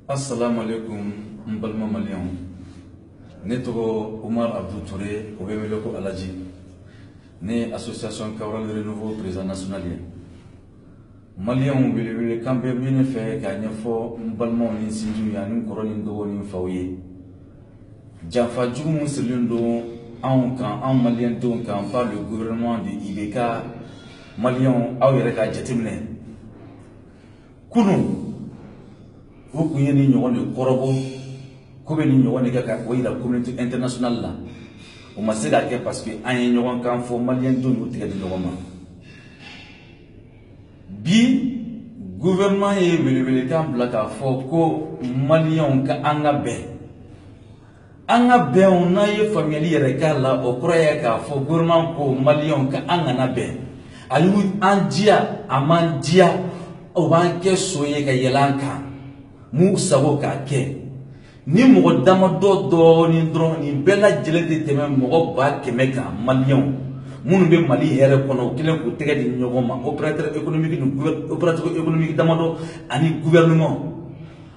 Assalamu alaikum, Mbalma Malion. Netro Omar Abdou Touré, Obemelo Aladji. Né Association Kawral Renouveau, président national. Malion, le Cambe bien fait, car fo Mbalma Ninsinju, Yanin Koronindo, Ninfaouye. Janfa Djoum Selundo, en Malien donc, en par le gouvernement de Ibeka, Malion, Aouireka Jetimne. Kounou. Vous pouvez nous le corbeau, comme nous avons la communauté internationale là. On m'a dit parce que nous avons un fonds malien de nous tirer de nous. Bi gouvernement est le camp là car faut que malien ka angabe. Angabe on a eu famille reka là au croyait car faut gouvernement ko malien ka anganabe. Alu andia amandia o banque soye ka yelanka. Mou savo ka ke ni mogo dama do ni dron ni bela jele de teme mogo ba kemeka malion munu be mali here kono kilen ko tege di nyogoma opérateur économique dama do ani gouvernement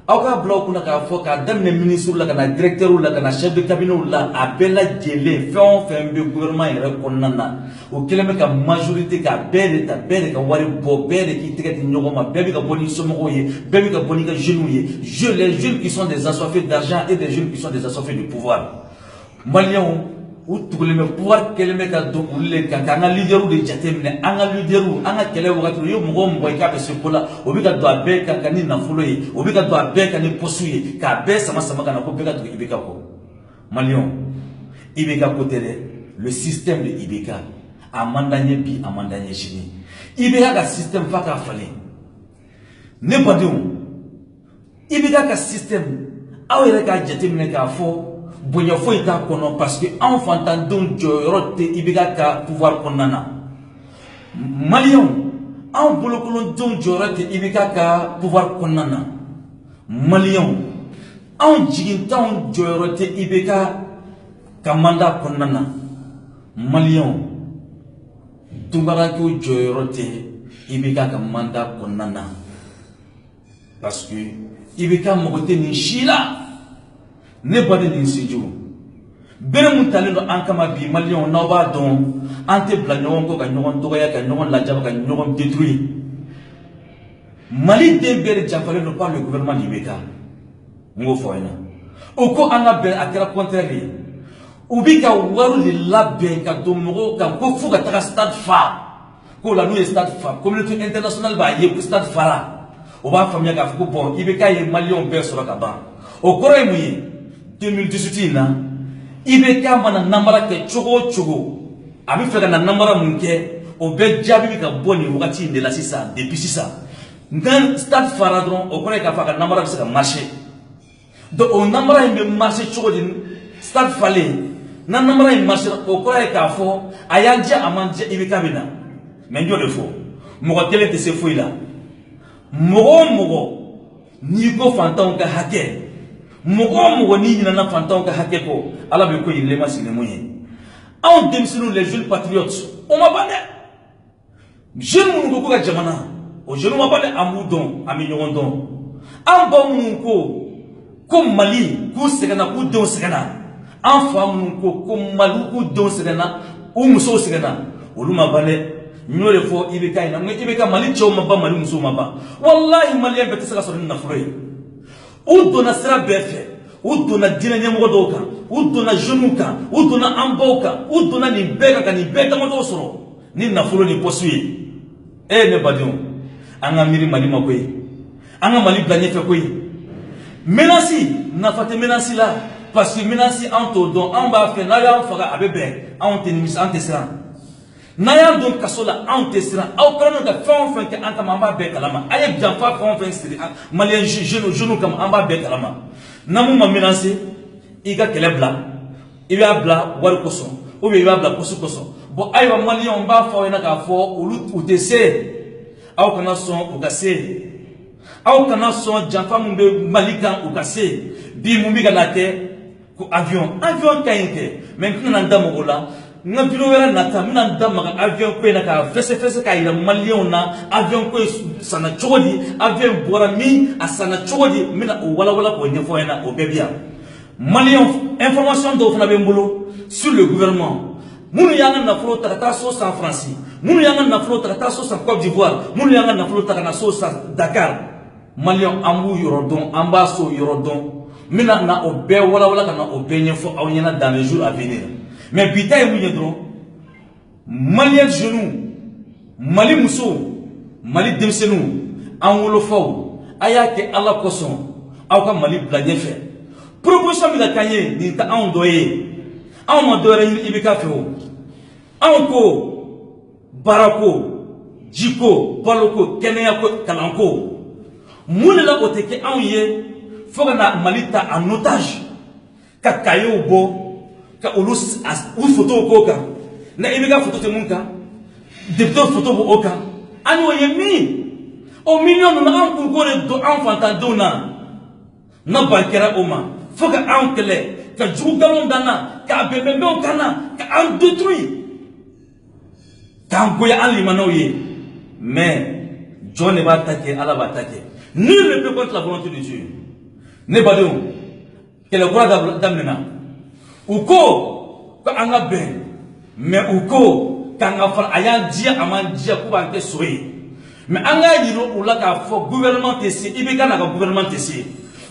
awka bloc na ka fo ka damne ministre la kana directeur la kana chef de cabinet la a bela jele fon be gouvernement here konnana o kilen ka majorité ka bele ka wari bo bele ki tege di nyogoma bebe ka boni somo ye bebe ka boni ka jeune ye les jeunes qui sont des assoiffés d'argent et des jeunes qui sont des assoiffés de pouvoir maliens ou tout le pouvoir keleme ka do ulle ka nga leader de jatemne anga leader anga kele wakati yo mo ka be sekola obika do abe ka ni nafulo yi obika do abe ka ni posuye ka be sama kana ko beka to ibeka ko maliens ibeka ko tele le système de ibeka amandanye bi amandanye chini ibeka ka système fa ka fale ne badou ibeka ka système awere ka jatemne ka fo bonya foi ta kono parce que enfant tandon jorote ibika ka pouvoir konana malion en bolokolon don jorote ibika ka pouvoir konana malion en jigintan jorote ibika ka manda konana malion tumbara ko jorote ibika ka manda konana parce que ibika mogote ni shila ne pas de l'insidio. Bere mutalendo ankama bi malion na ba don ante blanyon ko ka nyon toya ka nyon la jaba ka nyon détruit. Mali de bere jafale no par le gouvernement libéka. Ngo foyna. Oko anga be akira contraire. Ubika waru li labbe ka domoro ka ko fuga ta stade fa. Ko la nou stade fa communauté internationale ba ye stade fa la. O ba famia ka fu bon ibeka ye malion be so ka ba. O kore muyi 2018 na ibeka mana namara ke chogo abi feka na namara munke o be jabi ka boni wakati de la sisa depuis sisa ndan stade faradron o kone ka faka namara bisa marché do o namara imbe marché chogo din stade fale na namara imbe marché o kone ka fo ayanja amanje ibeka bina menjo de fo mo tele te se fuila mogo ni ko fantan ka hakel mogo ni na fantan ka hake ko ala be ko yile masile moye on demsinu les jeunes patriotes on m'a bane jeune mun ko ka jamana o jeune ma bane amudon ami nyondon an ba mun ko mali ku segana ku don segana an fa mun ko malu ku don segana o muso segana oluma bane nyore fo ibeka ina ibeka mali chew ma ba mali muso ma ba wallahi mali be tsaka so na fure ou donna sera befe ou donna dina nyamo doka ou donna jenuka ou donna amboka ou donna ni beka ka ni beka mo do soro ni na fulo ni posuye ne badion anga miri mali makoy anga mali blanye fe koy menasi na fate menasi la parce que menasi anto don amba fe na ya faga abebe ante ni mis ante sera na donc kasola ante sera au kono da fon ke anta mamba be kalama ayek jamfa fon siri malien jeune comme amba be kalama namu ma menacer iga kelebla iba bla war koso ou iba bla koso bo aywa malien ba fo na ka fo ulu utese au kana son ukase au kana son jamfa mumbe malika ukase bi mumbi galate ko avion kayente maintenant ndamo gola nga video wera nata mina ndama avion ko na ka fese ka ira malien na avion ko sana chodi avion bora mi asana chodi mina wala ko nyefo na o bebia malien information do fana be mbolo sur le gouvernement munu yanga na flo takata so San Francis munu yanga na flo takata so San Côte d'Ivoire munu yanga na flo takana so San Dakar malien ambu yorodon ambaso yorodon mina na o be wala kana o be nyefo awnyana dans les jours à venir. Mais bitaille mouillé malien de genou, mali mousso, mali demsenou, en wolofao, ayake à la cosson, aucun mali blagué fait. Proposition de la cahier, n'ita en doye, en mandore ibika feo, anko, barako, jiko, paloko, keneako, kalanko, moulala oteke en ye, faut que malita en otage, kakayo bo. Ka ulus photo koka na ibiga photo te munka debito photo bo oka ani o yemi o million na an ko le do enfant dona na bankera oma foka an kele ka jugalon dana ka bebe o kana ka an détruit kan ko ya ali manoye mais John ne va attaquer Allah va attaquer nul ne peut contre la volonté de Dieu ne badon que le droit d'amener uko ko anga ben mais uko kanga far aya dia aman dia ko ba ke soyi mais anga yiro ula ka fo gouvernement tesi ibika na gouvernement tesi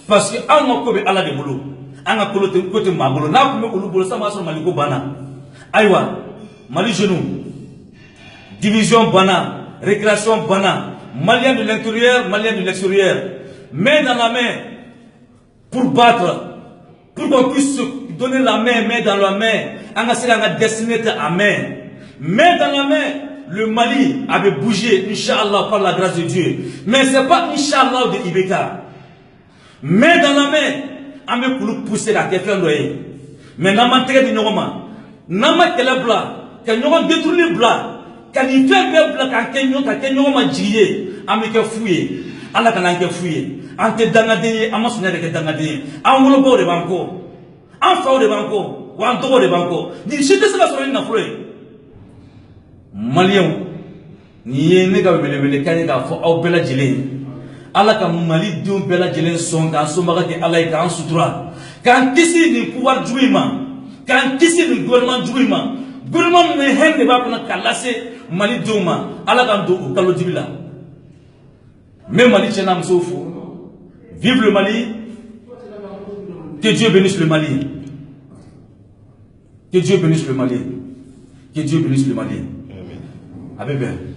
parce que anga ko be ala de bolo anga ko te côté mabolo na ko me ulu bolo sama so maliko bana aywa mali genou division bana récréation bana malien de l'intérieur malien de l'extérieur main dans la main pour battre pour qu'on puisse donner la main dans la main, on a destiné à main dans la main. Le Mali avait bougé, Inch'Allah, par la grâce de Dieu. Mais ce n'est pas Inch'Allah de Ibeka. Main dans la main, on a poussé la tête. Mais n'a pas de norma. N'a pas de blanc. Quand nous avons détruit le blanc, quand il fait le blanc, quand nous avons dit, on a fouillé. Allah kana nke fouillé. Ante dangadé, ama sonere ke dangadé. An wolobo de banko. An fawo de banko. Wa an togo de banko. Ni chite sala soro na fure. Malien ni ye ne ka belebele kanye ka fo aw bela jele. Allah ka Mali dion bela jele son ka so maga ke Allah ka an sutura. Kan kisi ni pouvoir jouima. Kan kisi ni gouvernement jouima. Gouvernement ne hende ba kuna kalase Mali dioma. Allah ka do kalo dibila. Même Mali Tchénam Soufou. Vive le Mali. Que Dieu bénisse le Mali. Que Dieu bénisse le Mali. Que Dieu bénisse le Mali. Amen.